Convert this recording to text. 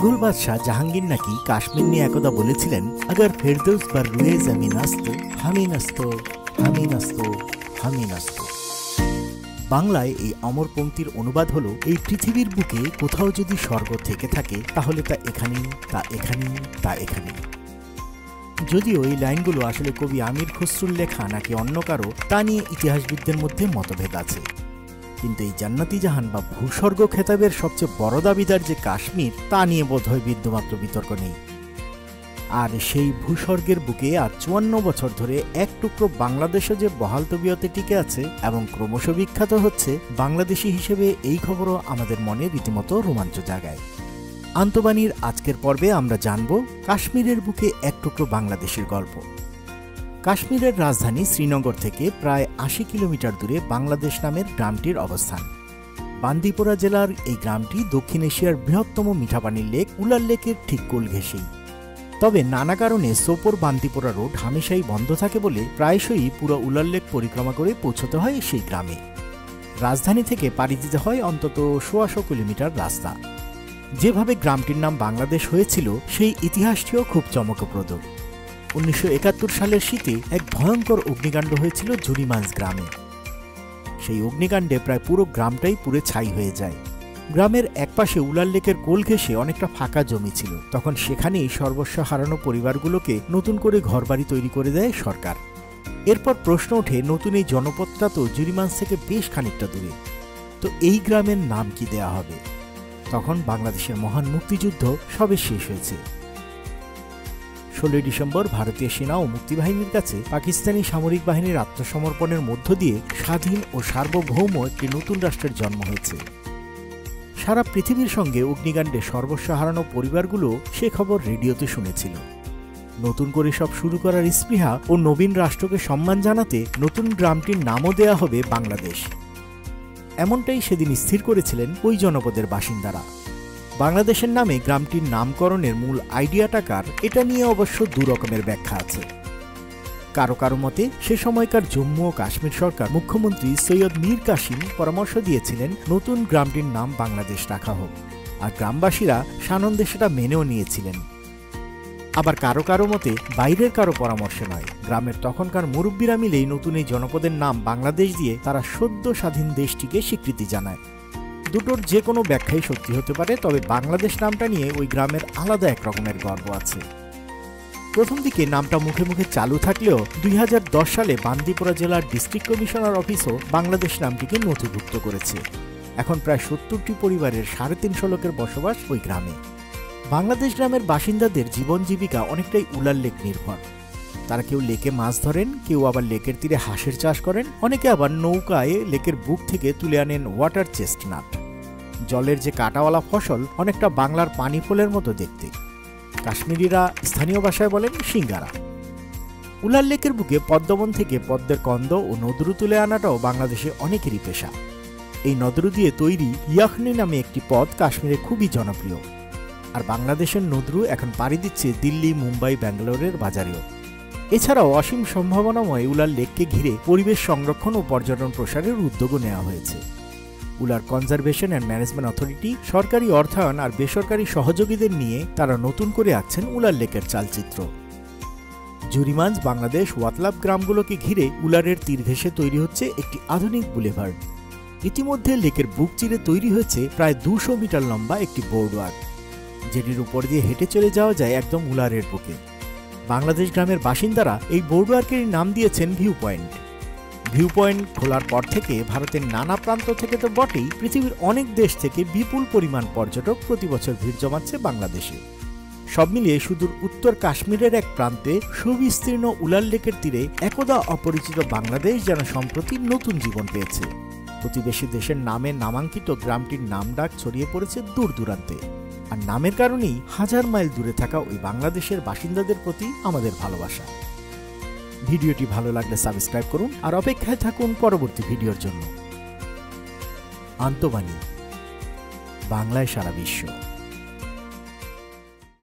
মুঘল বাদশাহ জাহাঙ্গীর নাকি কাশ্মীর নিয়ে একদা বলেছিলেন, আগার ফেরদৌস বার রুয়ে জমিন আস্ত হামিন আস্ত হামিন আস্ত হামিন আস্ত। বাংলায় এই অমর পংক্তির অনুবাদ হলো, এই পৃথিবীর বুকে কোথাও যদি স্বর্গ থেকে থাকে তাহলে তা এখানেই, তা এখানেই, তা এখানেই। যদিও এই লাইনগুলো আসলে কবি আমির খসরুর লেখা নাকি অন্য কারো, তা নিয়ে ইতিহাসবিদদের মধ্যে মতভেদ আছে। কিন্তু এই জান্নাতি জাহান বা ভূস্বর্গ খেতাবের সবচেয়ে বড় দাবিদার যে কাশ্মীর, তা নিয়ে বোধহয় বিন্দুমাত্র বিতর্ক নেই। আর সেই ভূস্বর্গের বুকে আর 54 বছর ধরে এক টুকরো বাংলাদেশও যে বহাল তবিয়তে টিকে আছে এবং ক্রমশ বিখ্যাত হচ্ছে, বাংলাদেশি হিসেবে এই খবরও আমাদের মনে রীতিমতো রোমাঞ্চ জাগায়। আন্তবাণীর আজকের পর্বে আমরা জানব কাশ্মীরের বুকে এক টুকরো বাংলাদেশের গল্প। কাশ্মীরের রাজধানী শ্রীনগর থেকে প্রায় 80 কিলোমিটার দূরে বাংলাদেশ নামের গ্রামটির অবস্থান। বান্দিপোরা জেলার এই গ্রামটি দক্ষিণ এশিয়ার বৃহত্তম মিঠাপানির লেক উলার লেকের ঠিক কোল ঘেঁষেই। তবে নানা কারণে সোপোর বান্দিপোরা রোড হামেশাই বন্ধ থাকে বলে প্রায়শই পুরো উলার লেক পরিক্রমা করে পৌঁছতে হয় সেই গ্রামে। রাজধানী থেকে পাড়ি দিতে হয় অন্তত 100 কিলোমিটার রাস্তা। যেভাবে গ্রামটির নাম বাংলাদেশ হয়েছিল, সেই ইতিহাসটিও খুব চমকপ্রদ। 1971 সালের শীতে এক ভয়ঙ্কর অগ্নিকাণ্ড হয়েছিল জুরিমাঞ্জ গ্রামে। সেই অগ্নিকাণ্ডে প্রায় পুরো গ্রামটাই পুড়ে ছাই হয়ে যায়। গ্রামের একপাশে উলার লেকের কোল ঘেঁষে অনেকটা ফাঁকা জমি ছিল। তখন সেখানেই সর্বস্ব হারানো পরিবারগুলোকে নতুন করে ঘরবাড়ি তৈরি করে দেয় সরকার। এরপর প্রশ্ন ওঠে, নতুন এই জনপদটা তো জুরিমাঞ্জ থেকে বেশ খানিকটা দূরে, তো এই গ্রামের নাম কি দেয়া হবে? তখন বাংলাদেশের মহান মুক্তিযুদ্ধ সবে শেষ হয়েছে। 16 ডিসেম্বর ভারতীয় সেনা ও মুক্তিবাহিনীর কাছে পাকিস্তানি সামরিক বাহিনীর আত্মসমর্পণের মধ্য দিয়ে স্বাধীন ও সার্বভৌম একটি নতুন রাষ্ট্রের জন্ম হয়েছে। সারা পৃথিবীর সঙ্গে অগ্নিকাণ্ডে সর্বস্ব হারানো পরিবারগুলো সে খবর রেডিওতে শুনেছিল। নতুন করে সব শুরু করার স্পৃহা ও নবীন রাষ্ট্রকে সম্মান জানাতে নতুন গ্রামটির নামও দেয়া হবে বাংলাদেশ। এমনটাই সেদিন স্থির করেছিলেন ওই জনপদের বাসিন্দারা। বাংলাদেশের নামে গ্রামটির নামকরণের মূল আইডিয়াটা কার, এটা নিয়ে অবশ্য দুরকমের ব্যাখ্যা আছে। কারো কারো মতে সে সময়কার জম্মু ও কাশ্মীর সরকার মুখ্যমন্ত্রী সৈয়দ মীর কাসিম পরামর্শ দিয়েছিলেন নতুন গ্রামটির নাম বাংলাদেশ রাখা হোক, আর গ্রামবাসীরা সানন্দে সেটা মেনেও নিয়েছিলেন। আবার কারো কারো মতে বাইরের কারো পরামর্শে নয়, গ্রামের তখনকার মুরব্বীরা মিলেই নতুন এই জনপদের নাম বাংলাদেশ দিয়ে তারা সদ্য স্বাধীন দেশটিকে স্বীকৃতি জানায়। দুটোর যে কোনো ব্যাখ্যাই সত্যি হতে পারে, তবে বাংলাদেশ নামটা নিয়ে ওই গ্রামের আলাদা এক রকমের গর্ব আছে। প্রথম দিকে নামটা মুখে মুখে চালু থাকলেও 2010 সালে বান্দিপোরা জেলার ডিস্ট্রিক্ট কমিশনার অফিসও বাংলাদেশ নামটিকে নথিভুক্ত করেছে। এখন প্রায় 70টি পরিবারের 350 লোকের বসবাস ওই গ্রামে। বাংলাদেশ গ্রামের বাসিন্দাদের জীবন জীবিকা অনেকটাই উলার লেক নির্ভর। তারা কেউ লেকে মাছ ধরেন, কেউ আবার লেকের তীরে হাঁসের চাষ করেন, অনেকে আবার নৌকায় লেকের বুক থেকে তুলে আনেন ওয়াটার চেস্টনাট। জলের যে কাঁটাওয়ালা ফসল, অনেকটা বাংলার পানি ফলের মতো দেখতে। কাশ্মীরিরা স্থানীয় ভাষায় বলেন সিঙ্গারা। উলার লেকের বুকে পদ্মবন থেকে পদ্মের কন্দ ও নদরু তুলে আনাটাও বাংলাদেশে অনেকেরই পেশা। এই নদরু দিয়ে তৈরি ইয়াখনি নামে একটি পদ কাশ্মীরে খুবই জনপ্রিয়। আর বাংলাদেশের নদরু এখন পাড়ি দিচ্ছে দিল্লি, মুম্বাই, ব্যাঙ্গালোরের বাজারেও। এছাড়াও অসীম সম্ভাবনাময় উলার লেককে ঘিরে পরিবেশ সংরক্ষণ ও পর্যটন প্রসারের উদ্যোগও নেওয়া হয়েছে। Wular conservation and management authority সরকারি অর্থায়ন আর বেসরকারি সহযোগীদের নিয়ে তারা নতুন করে আঁকছেন উলার লেকের চালচিত্র। জুরিমাঞ্জ, বাংলাদেশ, ওয়াতলাব গ্রামগুলোকে ঘিরে উলারের তীর ঘেঁষে তৈরি হচ্ছে একটি আধুনিক বুলেভার্ড। ইতিমধ্যে লেকের বুক চিরে তৈরি হয়েছে প্রায় 200 মিটার লম্বা একটি বোর্ডওয়াক, যেটির উপর দিয়ে হেঁটে চলে যাওয়া যায় একদম উলারের বুকে। বাংলাদেশ গ্রামের বাসিন্দারা এই বোর্ডওয়ার্কেরই নাম দিয়েছেন ভিউ পয়েন্ট। ভিউ পয়েন্ট খোলার পর থেকে ভারতের নানা প্রান্ত থেকে তো বটেই, পৃথিবীর অনেক দেশ থেকে বিপুল পরিমাণ পর্যটক প্রতি বছর ভিড় জমাচ্ছে বাংলাদেশে। সব মিলিয়ে সুদূর উত্তর কাশ্মীরের এক প্রান্তে সুবিস্তীর্ণ উলার লেকের তীরে একদা অপরিচিত বাংলাদেশ যেন সম্প্রতি নতুন জীবন পেয়েছে। প্রতিবেশী দেশের নামে নামাঙ্কিত গ্রামটির নাম ডাক ছড়িয়ে পড়েছে দূর দূরান্তে। আর নামের কারণেই 1000 মাইল দূরে থাকা ওই বাংলাদেশের বাসিন্দাদের প্রতি আমাদের ভালোবাসা। ভিডিওটি ভালো লাগলে সাবস্ক্রাইব করুন আর অপেক্ষায় থাকুন পরবর্তী ভিডিওর জন্য। আন্তবাণী, বাংলায় সারা বিশ্ব।